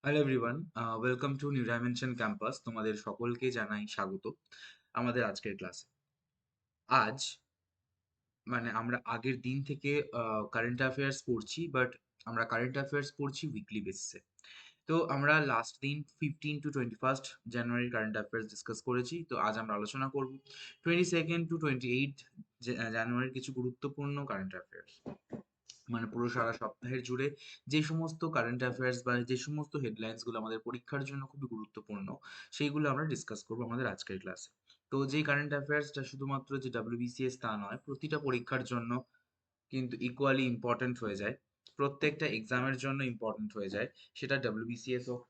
Hello everyone, welcome to new dimension campus. তোমাদের সকলকে জানাই স্বাগত আমাদের আজকের ক্লাসে। আজ আমরা আগের দিন থেকে কারেন্ট অ্যাফেয়ার্স পড়ছি, বাট আমরা কারেন্ট অ্যাফেয়ার্স পড়ছি উইকলি বেসিসে। তো আমরা লাস্ট দিন 15 to 21 January current affairs discuss করেছি। তো আজ আমরা আলোচনা করব 22 to 28 জানুয়ারির কিছু গুরুত্বপূর্ণ কারেন্ট অ্যাফেয়ার্স। পুরো সারা সপ্তাহের জুড়ে যে সমস্ত কারেন্ট অ্যাফেয়ার্স বা যে সমস্ত হেডলাইন্স গুলো আমাদের পরীক্ষার জন্য খুবই গুরুত্বপূর্ণ, সেইগুলো আমরা ডিসকাস করবো আমাদের আজকের ক্লাসে। তো যে কারেন্ট অ্যাফেয়ার্সটা শুধুমাত্র যে WBCS তা নয়, প্রতিটা পরীক্ষার জন্য কিন্তু ইকুয়ালি ইম্পর্ট্যান্ট হয়ে যায়, প্রত্যেকটা এক্সামের জন্য ইম্পর্ট্যান্ট হয়ে যায়, সেটা WBCS হোক,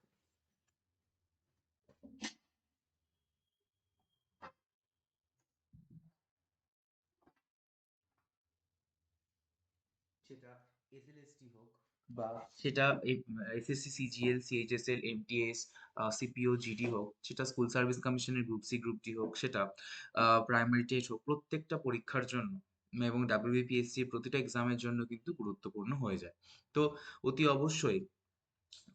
সেটা SLST হোক, বা সেটা SSC, CGL, CHSL, MTS, CPO, GD হোক, সেটা স্কুল সার্ভিস কমিশনের গ্রুপ সি, গ্রুপ ডি হোক, সেটা প্রাইমারি টেট হোক, প্রত্যেকটা পরীক্ষার জন্য এবং WBPSC প্রতিটা এক্সামের জন্য কিন্তু গুরুত্বপূর্ণ হয়ে যায়। তো অতি অবশ্যই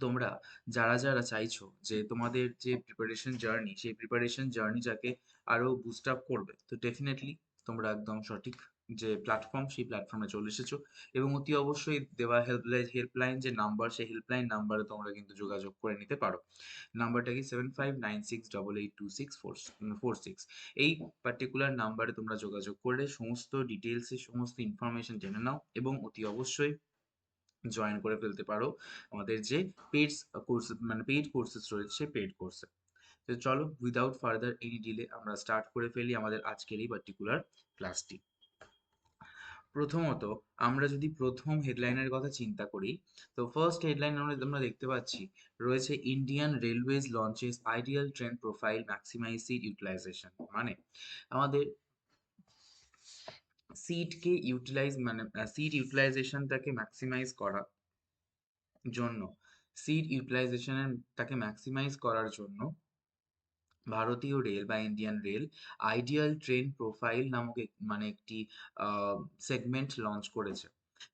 তোমরা যারা যারা চাইছো যে তোমাদের যে প্রিপারেশন জার্নি, সেই প্রিপারেশন জার্নিটাকে আরো বুস্ট আপ করবে, তো ডেফিনেটলি তোমরা একদম সঠিক যে প্ল্যাটফর্ম, সেই প্ল্যাটফর্মে চলে এসেছো। এবং অতি অবশ্যই দেওয়া হেল্পলাইন যে নাম্বার, সেই হেল্পলাইন নাম্বারে তোমরা কিন্তু যোগাযোগ করে নিতে পারো। নাম্বারটা কি 7596882646। এই পার্টিকুলার নাম্বারে তোমরা যোগাযোগ করে সমস্ত ডিটেলসে সমস্ত ইনফরমেশন জেনে নাও এবং অতি অবশ্যই জয়েন করে ফেলতে পারো আমাদের যে পেইড পেইড কোর্সেস রয়েছে সেই পেইড কোর্সে। তো চলো, উইদাউট ফার্দার এনি ডিলে আমরা স্টার্ট করে ফেলি আমাদের আজকের এই পার্টিকুলার ক্লাসটি। প্রথমত, আমরা যদি প্রথম হেডলাইনের কথা চিন্তা করি, তো ফার্স্ট হেডলাইন আমরা দেখতে পাচ্ছি রয়েছে Indian railways launches ideal train profile maximise seat utilisation. আমাদের সিটকে ইউটিলাইজ সিট ইউটিলাইজেশনটাকে ম্যাক্সিমাইজ করার জন্য সিট ইউটিলাইজেশনের তাকে ম্যাক্সিমাইজ করার জন্য ভারতীয় রেল বা Indian rail ideal train profile নামক একটি সেগমেন্ট লঞ্চ করেছে।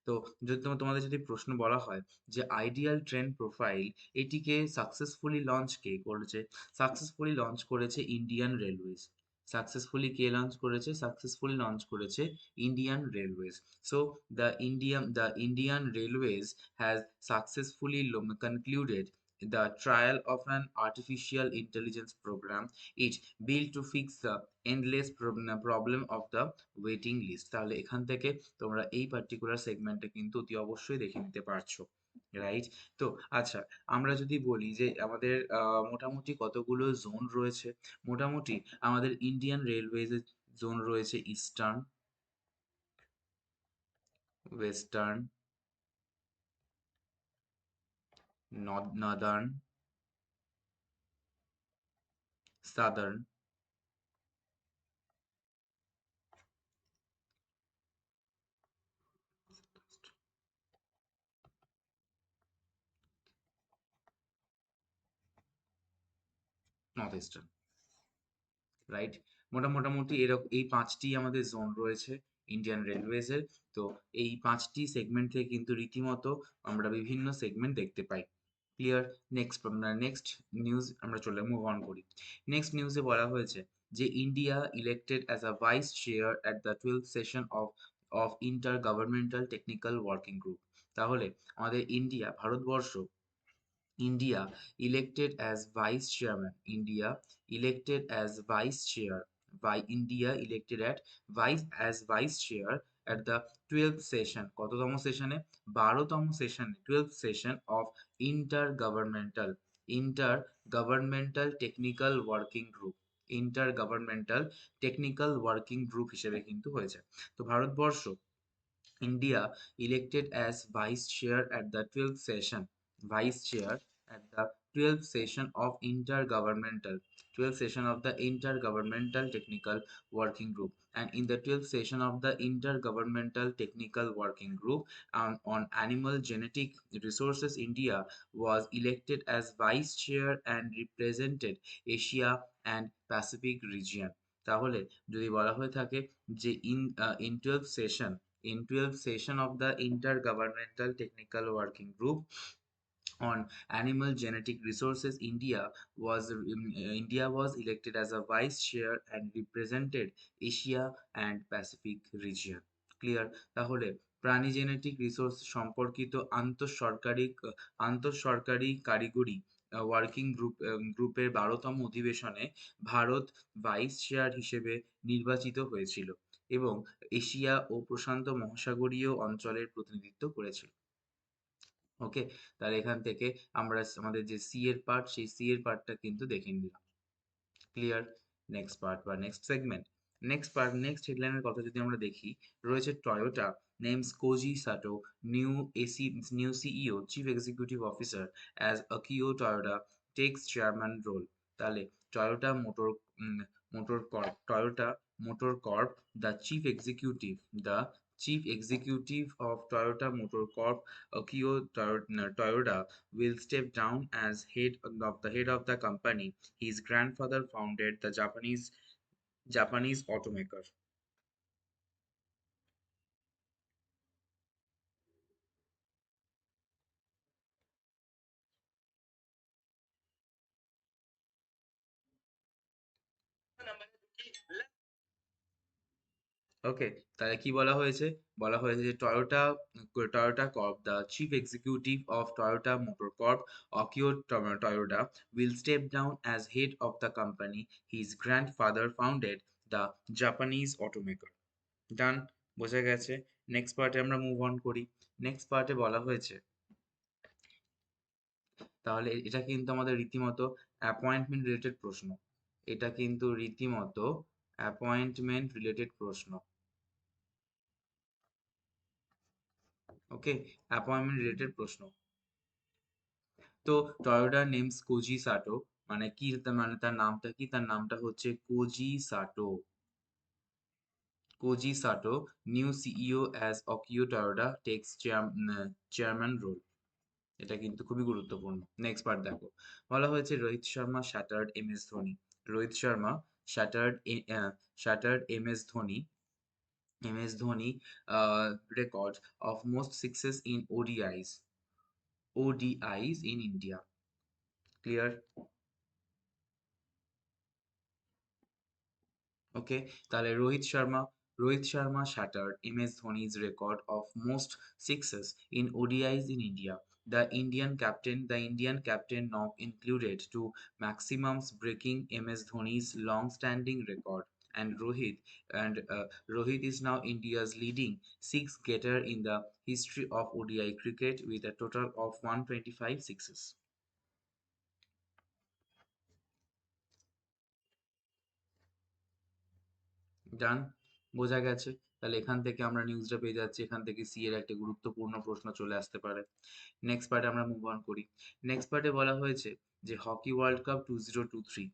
তো যদি তোমাদের যদি প্রশ্ন বলা হয় যে আইডিয়াল ট্রেন প্রোফাইল, এটিকে সাকসেসফুলি লঞ্চ কে করেছে? সাকসেসফুলি লঞ্চ করেছে ইন্ডিয়ান রেলওয়েজ। সাকসেসফুলি কে লঞ্চ করেছে? সাকসেসফুলি লঞ্চ করেছে Indian railways. So the Indian Railways has successfully concluded the trial of an artificial intelligence program it built to fix the endless problem of the waiting list। তাহলে এখান থেকে তোমরা এই particular সেগমেন্টে কিন্তু অতি অবশ্যই দেখে নিতে পারছো, রাইট? তো আচ্ছা, আমরা যদি বলি যে আমাদের মোটামুটি কতগুলো জোন রয়েছে, মোটামুটি আমাদের ইন্ডিয়ান রেলওয়েজ জোন রয়েছে eastern, western, Northern, southern, north eastern, right? মোটামুটি এরকম এই পাঁচটি আমাদের জোন রয়েছে ইন্ডিয়ান রেলওয়েজের। তো এই পাঁচটি সেগমেন্ট থেকে কিন্তু রীতিমতো আমরা বিভিন্ন সেগমেন্ট দেখতে পাই। ক্লিয়ার? নেক্সট নিউজ আমরা মুভ অন করি। নেক্সট নিউজে বলা হয়েছে যে India elected as a vice chair at the 12th session of inter governmental technical working group. তাহলে আমাদের Bharatvarsha, India elected as vice chairman. Elected as vice chair. India elected vice chair at the 12th session. কততম সেশনে? 12তম সেশনে, 12th session of intergovernmental technical working group. ইন্টারগভর্নমেন্টাল technical working group হিসেবে কিন্তু হয়েছে। তো Bharatvarsha, India elected as vice chair at the 12th session, vice chair at the 12th session of intergovernmental 12th session of the intergovernmental technical working group. And in the 12th session of the intergovernmental technical working group on animal genetic resources, India was elected as vice chair and represented Asia and Pacific region। তাহলে যদি বলা হয়ে থাকে যে in 12th session of the Intergovernmental Technical Working Group on animal genetic resources, India was elected as a vice chair and represented Asia and Pacific region. Clear? তাহলে প্রাণী genetic resource সম্পর্কিত আন্তঃসরকারি কারিগরি ওয়ার্কিং গ্রুপের 12তম অধিবেশনে ভারত ভাইস চেয়ার হিসেবে নির্বাচিত হয়েছিল এবং এশিয়া ও প্রশান্ত মহাসাগরীয় অঞ্চলের প্রতিনিধিত্ব করেছিল। ওকে, তাহলে এখান থেকে আমরা আমাদের যে সি এর পার্ট, সেই সি এর পার্টটা কিন্তু দেখে নিলাম। ক্লিয়ার? নেক্সট পার্ট বা নেক্সট সেগমেন্ট, নেক্সট হেডলাইনের কথা যদি আমরা দেখি, রয়েছে Toyota names Koji Sato new CEO chief executive officer as Akio Toyota takes chairman role. তাহলে Toyota motor corp the chief executive of Toyota Motor Corp, Akio Toyoda, will step down as head of the company. His grandfather founded the Japanese automaker. Okay, তাহলে কি বলা হয়েছে? বলা হয়েছে যে Toyota corp, the chief executive of Toyota motor corp, Akio Toyoda, will step down as head of the company. His grandfather founded the Japanese automaker. ডান, বোঝা গেছে। Next পার্টে আমরা মুভ অন করি। নেক্সট পার্টে বলা হয়েছে, তাহলে এটা কিন্তু আমাদের রীতিমতো অ্যাপয়েন্টমেন্ট রিলেটেড প্রশ্ন। এটা কিন্তু রীতিমতো অ্যাপয়েন্টমেন্ট রিলেটেড প্রশ্ন। ওকে, অ্যাপয়েন্টমেন্ট রিলেটেড প্রশ্ন। তো টয়োটা নেমস কোজি সাটো, মানে কি, মানে তার নামটা কি? তার নামটা হচ্ছে Koji Sato new CEO as Akio Toyota takes chairman role. এটা কিন্তু খুবই গুরুত্বপূর্ণ। নেক্সট পার্ট দেখো, বলা হয়েছে Rohit Sharma shattered M S Dhoni. Rohit Sharma shattered M S Dhoni record of most sixes in ODIs in India. Clear? Okay, তাহলে Rohit Sharma shattered MS Dhoni's record of most sixes in ODIs in India. The Indian captain knock included two maximums, breaking MS Dhoni's long-standing record. And Rohit is now India's leading six-getter in the history of ODI cricket with a total of 125 sixes. ডান, বোঝা গেছে। তাহলে এখান থেকে আমরা নিউজটা পেয়ে যাচ্ছি, এখান থেকে সি এর একটা গুরুত্বপূর্ণ প্রশ্ন চলে আসতে পারে। নেক্সট পার্টে আমরা মুভ অন করি। নেক্সট পার্টে বলা হয়েছে যে hockey world cup 2023,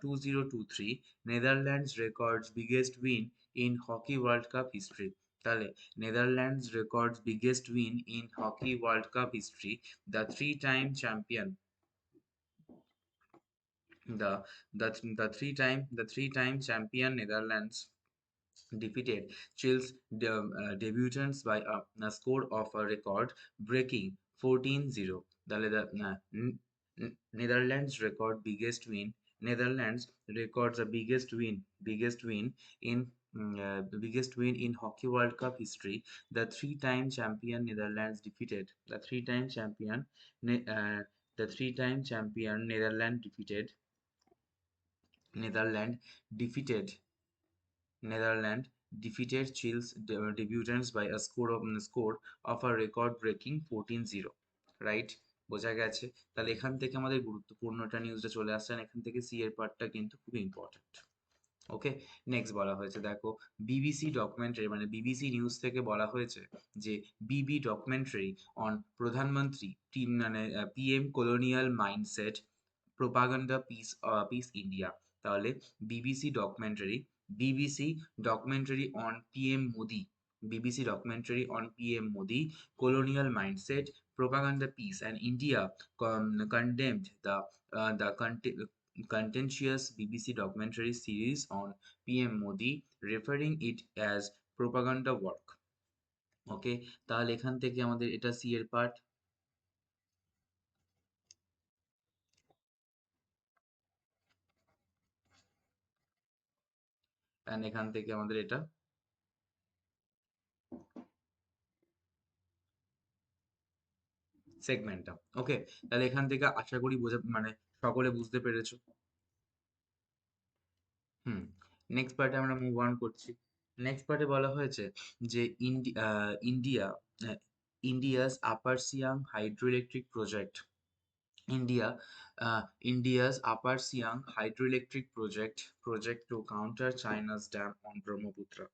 two zero two three, Netherlands records biggest win in hockey world cup history. তাহলে Netherlands records biggest win in hockey world cup history, the three time champion the three-time champion Netherlands defeated debutants by a score of a record-breaking 14-0. Netherlands record biggest win. Netherlands records the biggest win in Hockey World Cup history. The three-time champion Netherlands defeated the three-time champion Netherlands defeated Chills debutants by a score of a record-breaking 14-0. Right, বোঝা গেছে। তাহলে এখান থেকে আমাদের গুরুত্বপূর্ণটা নিউজটা চলে আসছে, এখান থেকে সি এর পার্টটা কিন্তু খুব ইম্পর্টেন্ট। ওকে, নেক্সট বলা হয়েছে, দেখো বিবিসি ডকুমেন্টারি, মানে বিবিসি নিউজ থেকে বলা হয়েছে যে বিবি ডকুমেন্টারি অন প্রধানমন্ত্রী মানে PM colonial mindset propaganda piece India. তাহলে BBC documentary on PM Modi colonial mindset propaganda piece, and India condemned the contentious BBC documentary series on PM Modi, referring it as propaganda work. ওকে, তাহলে এখান থেকে আমাদের এটা C এর part, and এখান থেকে আমাদের এটা সেগমেন্টটা। ওকে, তাহলে এখান থেকে আশা করি সকলে বুঝতে পেরেছো। হুম, নেক্সট পার্টে আমরা মুভ অন করছি। নেক্সট পার্টে বলা হয়েছে যে India India's Upper Siang hydroelectric project, India India's Upper Siang hydroelectric project to counter China's dam on Brahmaputra.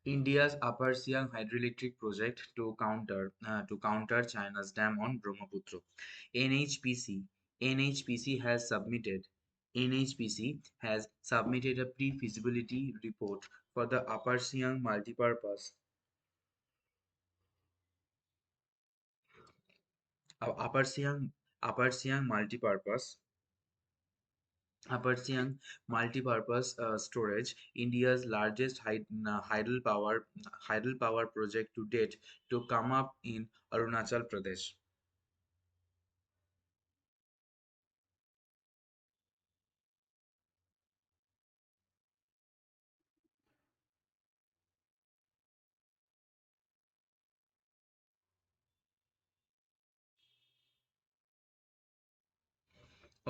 India's Upper Siang hydroelectric project to counter China's dam on Brahmaputra. NHPC NHPC has submitted a pre-feasibility report for the Upper Siang Upper Siang multipurpose storage, India's largest hydel power project to date, to come up in Arunachal Pradesh.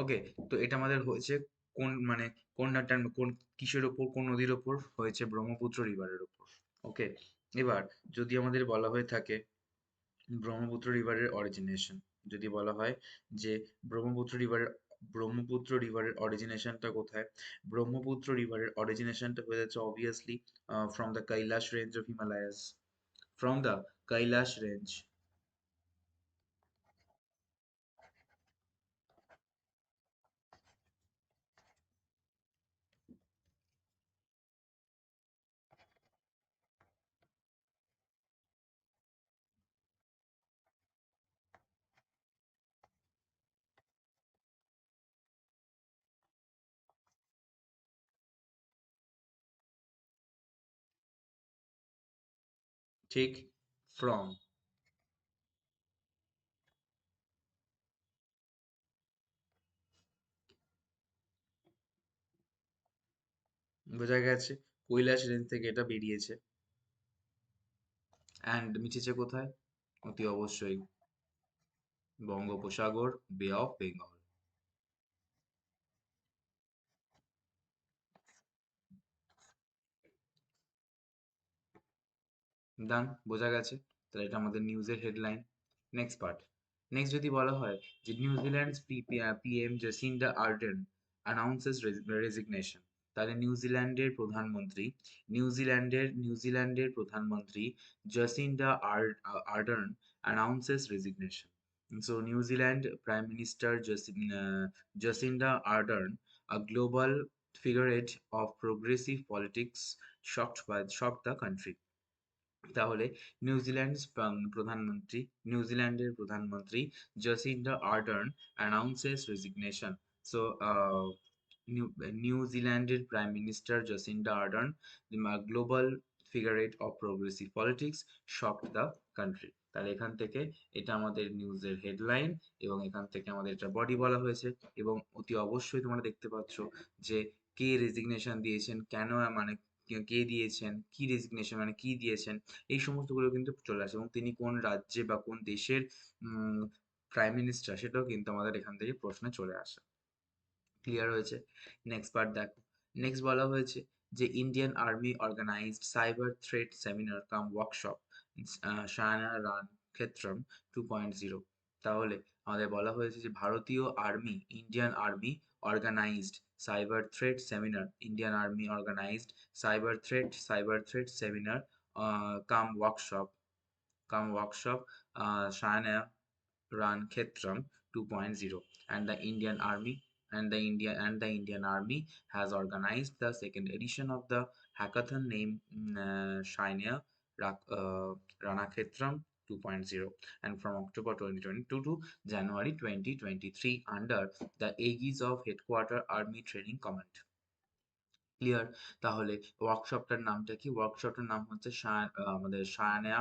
ওকে, তো এটা আমাদের হয়েছে কোন কোন কিসের ওপর, কোন নদীর ওপর হয়েছে? ব্রহ্মপুত্র রিভারের ওপর। ওকে, এবার যদি আমাদের বলা হয়ে থাকে ব্রহ্মপুত্র রিভারের অরিজিনেশন, যদি বলা হয় যে ব্রহ্মপুত্র রিভারের অরিজিনেশনটা কোথায়? ব্রহ্মপুত্র রিভারের অরিজিনেশনটা হয়ে যাচ্ছে obviously from the Kailash range of Himalayas, from the Kailash range. ঠিক, ফ্রম। বোঝা গেছে, কৈলাস রেঞ্জ থেকে এটা বেরিয়েছে, অ্যান্ড মিশেছে কোথায়? অতি অবশ্যই বঙ্গোপসাগর, বে অফ বেঙ্গল। ডান, বোঝা গেছে। তাহলে এটা আমাদের নিউজের হেডলাইন। নেক্সট পার্ট, নেক্সট যদি বলা হয় যে New Zealand's PM Jacinda Arden announces resignation, তাহলে নিউজিল্যান্ডের প্রধানমন্ত্রী Jacinda Ardern announces resignation. So New Zealand prime minister Jacinda Ardern, a global figurehead of progressive politics, shocked the country. তাহলে নিউজিল্যান্ডের প্রধানমন্ত্রী Jacinda Ardern announces resignation. So নিউজিল্যান্ডের prime minister Jacinda Ardern, global figurehead of progressive politics, shocked the country. তাহলে এখান থেকে এটা আমাদের নিউজের হেডলাইন, এবং এখান থেকে আমাদের এটা বডি বলা হয়েছে। এবং অতি অবশ্যই তোমরা দেখতে পাচ্ছ যে কে রেজিগনেশন দিয়েছেন, কেন, কে দিয়েছেন, কি রেজিগনেশন কি দিয়েছেন, এই সমস্তগুলো কিন্তু চলে আসে, এবং তিনি কোন রাজ্যে বা কোন দেশের প্রাইম মিনিস্টার সেটাও কিন্তু আমাদের এখান থেকে প্রশ্নে চলে আসে। ক্লিয়ার হয়েছে? নেক্সট পার্ট দেখো। নেক্সট বলা হয়েছে যে Indian army organised cyber threat seminar cum workshop, Shayana Ran Kshetram 2.0। তাহলে আমাদের বলা হয়েছে যে ভারতীয় army, Indian army organised cyber threat seminar, Indian army organised cyber threat seminar cum workshop Shana Ran Khetram 2.0, and the Indian Army has organized the second edition of the hackathon named Shania Ranakhetram 2.0, and from October 2022 to January 2023 under the aegis of Headquarter Army Training Command. Clear? তাহলে ওয়ার্কশপটার নামটা কি? ওয়ার্কশপটার নাম হচ্ছে আমাদের সায়ানা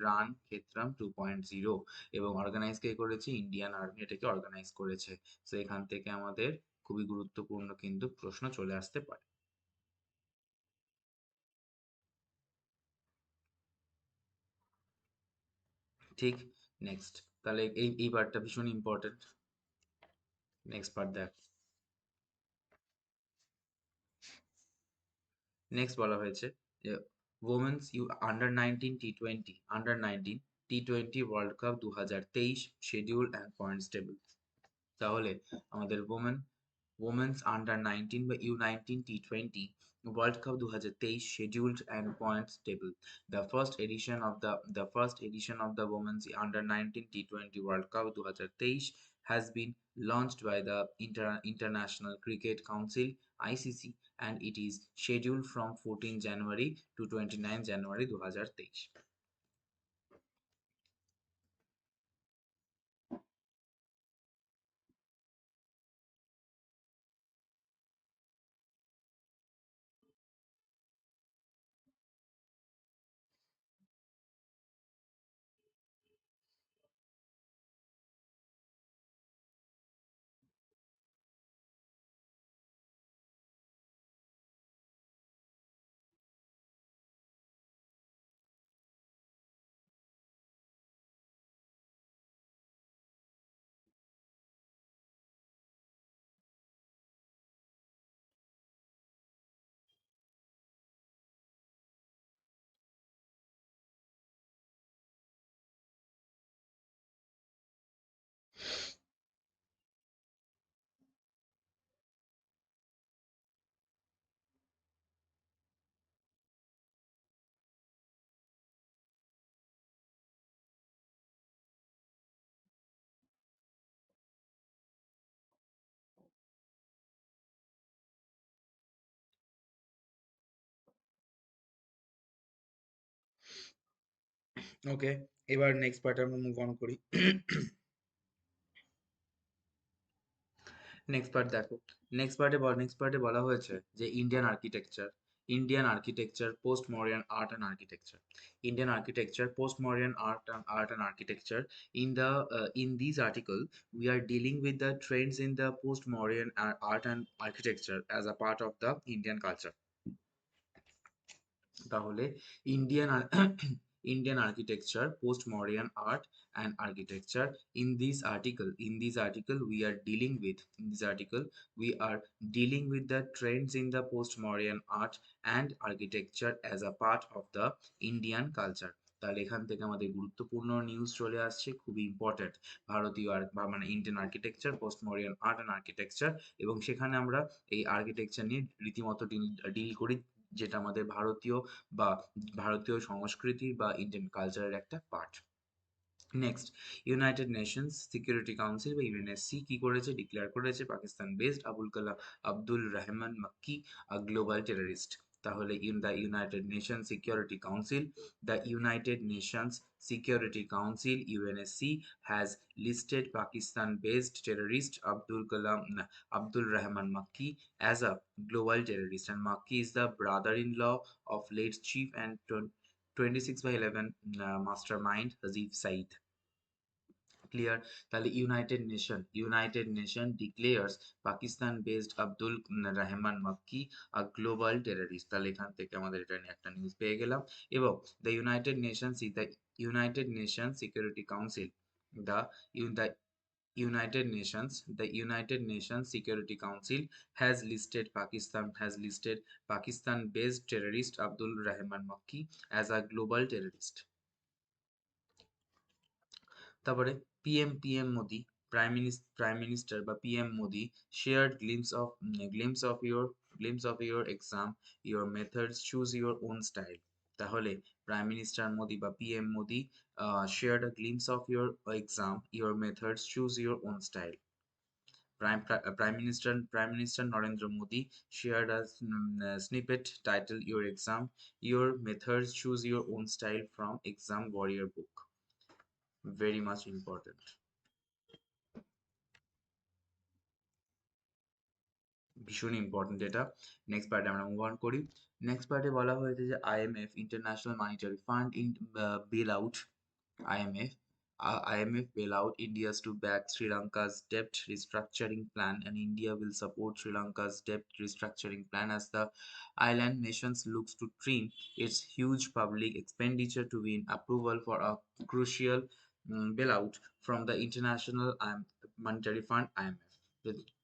run ক্ষেত্রাম 2.0, এবং organise কে করেছে? Indian army এটাকে organise করেছে। তো এখান থেকে আমাদের খুবই গুরুত্বপূর্ণ কিন্তু প্রশ্ন চলে আসতে পারে। ঠিক। নেক্সট, তাহলে এই পার্টটা ভীষণ ইম্পর্টেন্ট। নেক্সট পার্ট দেখ। নেক্সট বলা হয়েছে যে women's under 19 world cup 2023 schedule and points table. তাহলে আমাদের ওমেন্স আন্ডার 19 বা U19 T20 world cup 2023 scheduled and points table. The first edition of the women's under 19 T20 World Cup 2023 has been launched by the International Cricket Council ICC, and it is scheduled from 14 January to 29 January 2023. ওকে, এবার next পার্টে আমরা move on করি। Next পার্টে বলা হয়েছে যে Indian architecture post modern art and architecture. In this article we are dealing with the trends in the post modern art and architecture as a part of the Indian culture. তাহলে Indian Indian architecture, post-modern art and architecture. In this article, we are dealing with the trends in the post-modern art and architecture as a part of the Indian culture. তাহলে এখান থেকে আমাদের গুরুত্বপূর্ণ news চলে আসছে, খুবই important. ভারতীয় মানে Indian architecture, post modern art and architecture, এবং সেখানে আমরা এই আর্কিটেকচার নিয়ে রীতিমতো ডিল করি, যেটা আমাদের ভারতীয় সংস্কৃতি বা ইন্ডিয়ান কালচারের একটা part. Next, United Nations Security Council বা ইউএনএসসি কি করেছে? ডিক্লেয়ার করেছে Pakistan based Abdul Rehman Makki global terrorist. তাহলে the United Nations Security Council UNSC has listed Pakistan-based terrorist Abdul Rahman Makki as a global terrorist, and Makki is the brother-in-law of late chief and 26/11 mastermind Hazif Saeed. Clear? তাহলে United Nation declares Pakistan based Abdul Rehman Makki a global terrorist. তাহলে এখান থেকে আমাদের এটা নিয়ে একটা news পেয়ে গেলাম। এবং the United nation security council the United Nations Security Council has listed Pakistan-based terrorist Abdul Rahman Makki as a global terrorist. তারপরে পিএম মোদি Prime Minister বা PM Modi shared glimpse of your exam, your methods, choose your own style. তাহলে Prime Minister Modi বা PM Modi shared a glimpse of your exam, your methods, choose your own style. Prime Minister Narendra Modi shared a snippet titled "Your Exam, Your Methods, Choose Your Own Style" from Exam Warrior book. Very much important. ভীষণ important এটা। Next পার্টে আমরা move on করি। Next পার্টে বলা হয়েছে যে IMF international monetary fund bell out IMF IMF bail out India's to back Sri Lanka's debt restructuring plan, and India will support Sri Lanka's debt restructuring plan as the island nation looks to trim its huge public expenditure to win approval for a crucial bailout from the International Monetary Fund IMF.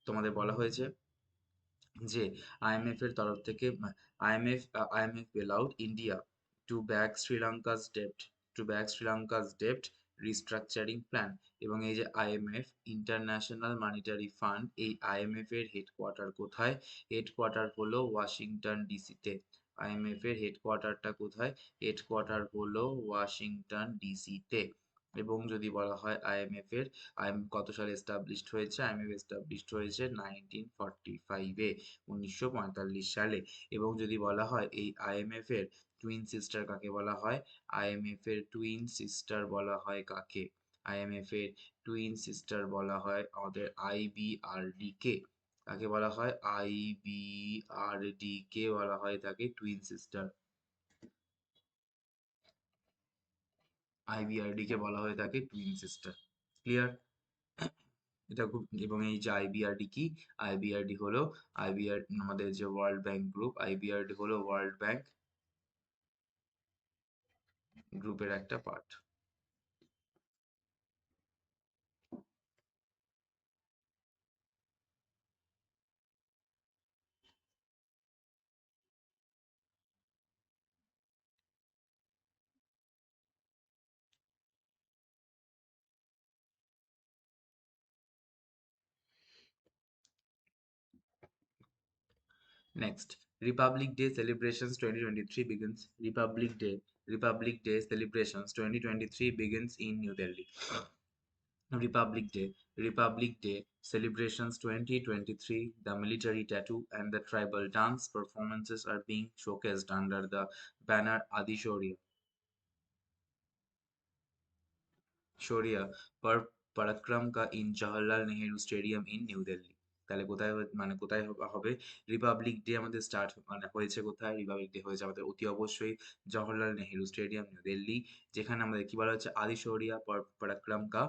তোমাদের বলা হয়েছে যে IMF এর তরফ থেকে IMF bail out India to back Sri Lanka's debt restructuring plan, এবং এই যে IMF ইন্টারন্যাশনাল মনিটারি ফান্ড, এই IMF এর হেডকোয়ার্টার কোথায়? হেডকোয়ার্টার হলো ওয়াশিংটন ডিসিতে। IMF এর হেডকোয়ার্টারটা কোথায়? হেডকোয়ার্টার হলো ওয়াশিংটন ডিসিতে। এবং যদি বলা হয় IMF এর কত সালে এস্টাবলিশড হয়েছে? IMF এস্টাবলিশড হয়েছে 1945-এ, 1945 সালে। এবং যদি বলা হয় এই IMF এর টুইন সিস্টার কাকে বলা হয়? IMF এর টুইন সিস্টার বলা হয় কাকে? IMF এর টুইন সিস্টার বলা হয় আমাদের IBRD কে। কাকে বলা হয়? IBRD কে বলা হয় তাকে টুইন সিস্টার। IBRD কে বলা হয় তাকে টুইন সিস্টার। ক্লিয়ার? এটা খুব, এবং এই যে IBRD কি? IBRD হলো আমাদের যে ওয়ার্ল্ড ব্যাংক গ্রুপ, IBRD হলো ওয়ার্ল্ড ব্যাংক গ্রুপের একটা part. Next, Republic Day celebrations 2023 begins. Republic Day celebrations 2023 begins in New Delhi. Republic Day celebrations 2023. The military tattoo and the tribal dance performances are being showcased under the banner Adi Shaurya Parakram Ka in Jawaharlal Nehru Stadium in New Delhi. তাহলে কোথায় মানে কোথায় হবে? Republic day আমাদের start মানে হয়েছে কোথায়? Republic day হয়েছে আমাদের অতি অবশ্যই জওহরলাল নেহেরু স্টেডিয়াম, নিউ দিল্লি, যেখানে আমাদের কি বলা হচ্ছে? আদি শৌরিয়া পরাক্রম কা।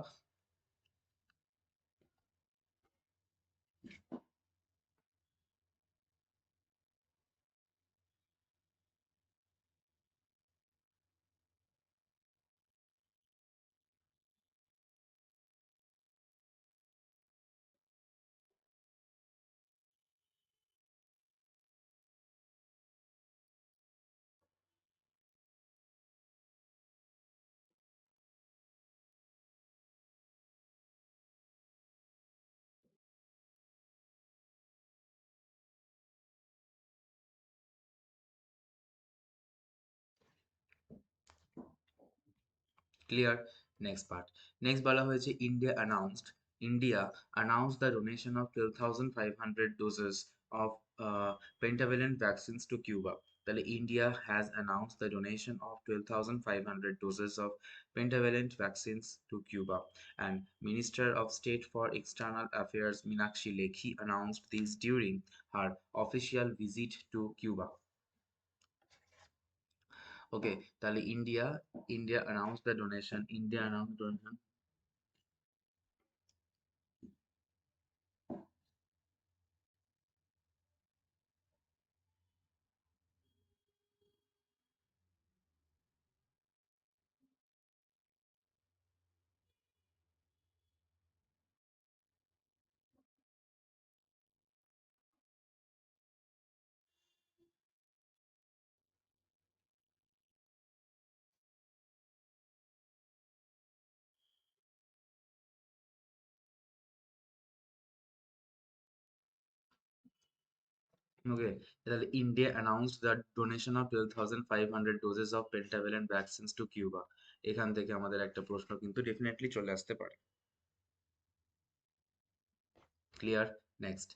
ক্লিয়ার? Next part. নেক্সট বলা হয়েছে India announced the donation of 12,500 doses of pentavalent vaccines to Cuba. তাহলে India has announced the donation of 12,500 doses of pentavalent vaccines to Cuba, and Minister of State for External Affairs Meenakshi Lekhi announced this during her official visit to Cuba. ওকে, তাহলে India announced the donation. ওকে, তাহলে India announced the donation of 12,500 doses of পেন্টাভেলেন্ট vaccines to Cuba. এখান থেকে আমাদের একটা প্রশ্ন কিন্তু definitely চলে আসতে পারে। Clear? Next.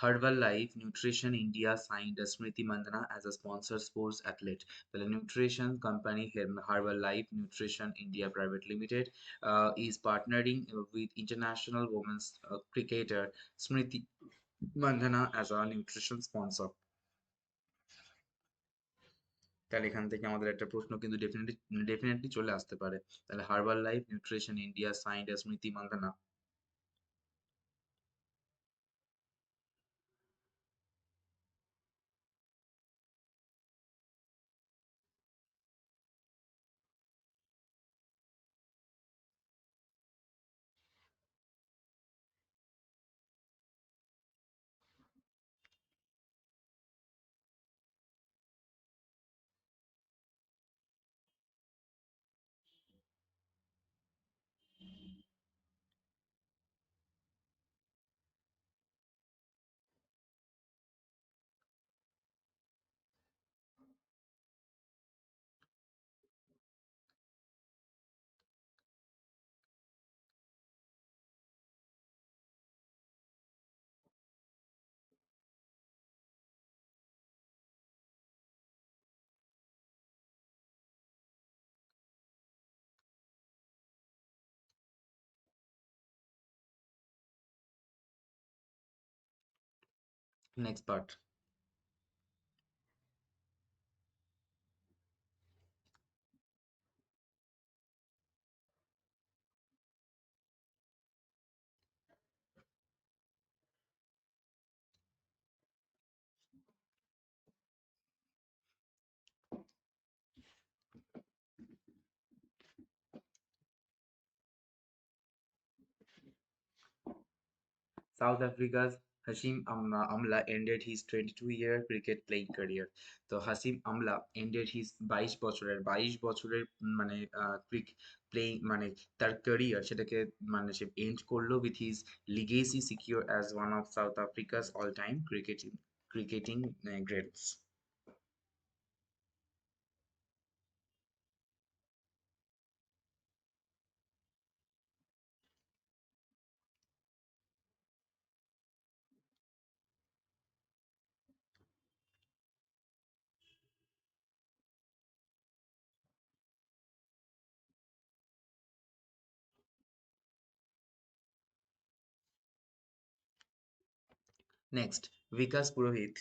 Herbalife Nutrition India signed Smriti Mandana as a sponsored sports athlete. The nutrition company Herbalife Nutrition India Private Limited is partnering with international women's cricketer Smriti Mandana as a nutrition sponsor. তাহলে এখান থেকে আমাদের একটা প্রশ্ন কিন্তু definitely চলে আসতে পারে। তাহলে herbal life nutrition India signed স্মৃতি Mandanna. Next part. South Africa's Amla ended his 22-year cricket playing career. তো হাসিম আমলা ended his 22 বছরের মানে প্লেইং মানে তার ক্যারিয়ার সেটাকে মানে সে এন্ড করলো with his legacy secure as one of South Africa's all-time cricketing greats. Next, Vikas Purohit.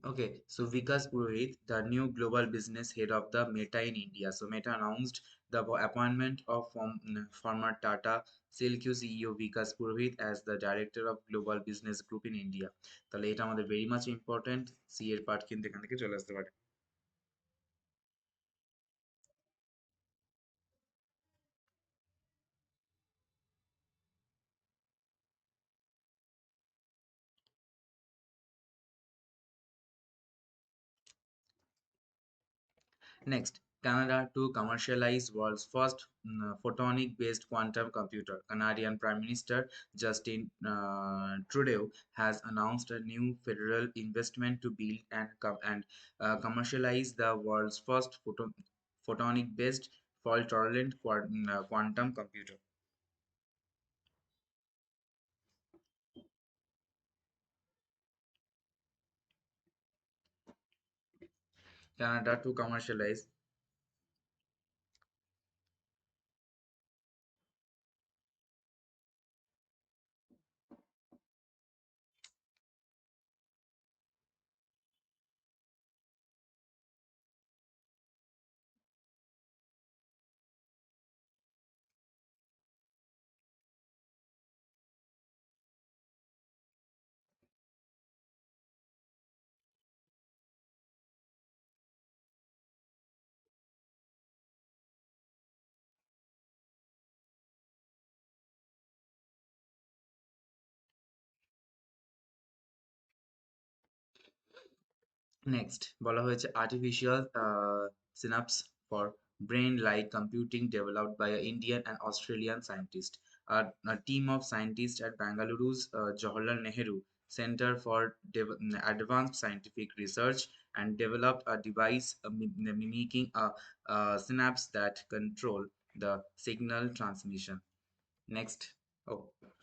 Okay, so Vikas Purohit, the new global business head of the Meta in India. So Meta announced the appointment of former Tata Silk CEO Vikas Purohit as the director of global business group in India. তাহলে এটা আমাদের very much important, C এর part কিন্তু এখান থেকে চলে আসতে পারে। Next, Canada to commercialize world's first photonic-based quantum computer. Canadian Prime Minister Justin Trudeau has announced a new federal investment to build and commercialize the world's first photonic-based fault-tolerant quantum computer. Canada to commercialize. Next বলা হয়েছে artificial synapse for brain like computing developed by an Indian and Australian scientist. A team of scientists at Bengaluru's Jawaharlal Nehru Center for Advanced Scientific Research and developed a device mimicking a synapse that control the signal transmission. Next ও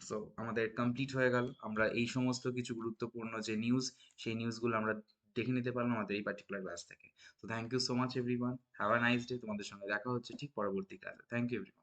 so আমাদের complete হয়ে গেল। আমরা এই সমস্ত কিছু গুরুত্বপূর্ণ যে নিউজ, সেই নিউজগুলো আমরা দেখে নিতে পারলাম আমাদের এই পার্টিকুলার ব্যাচ থেকে। তো thank you so much everyone, have a nice day. তোমাদের সঙ্গে দেখা হচ্ছে ঠিক পরবর্তী ক্লাসে। Thank you everyone.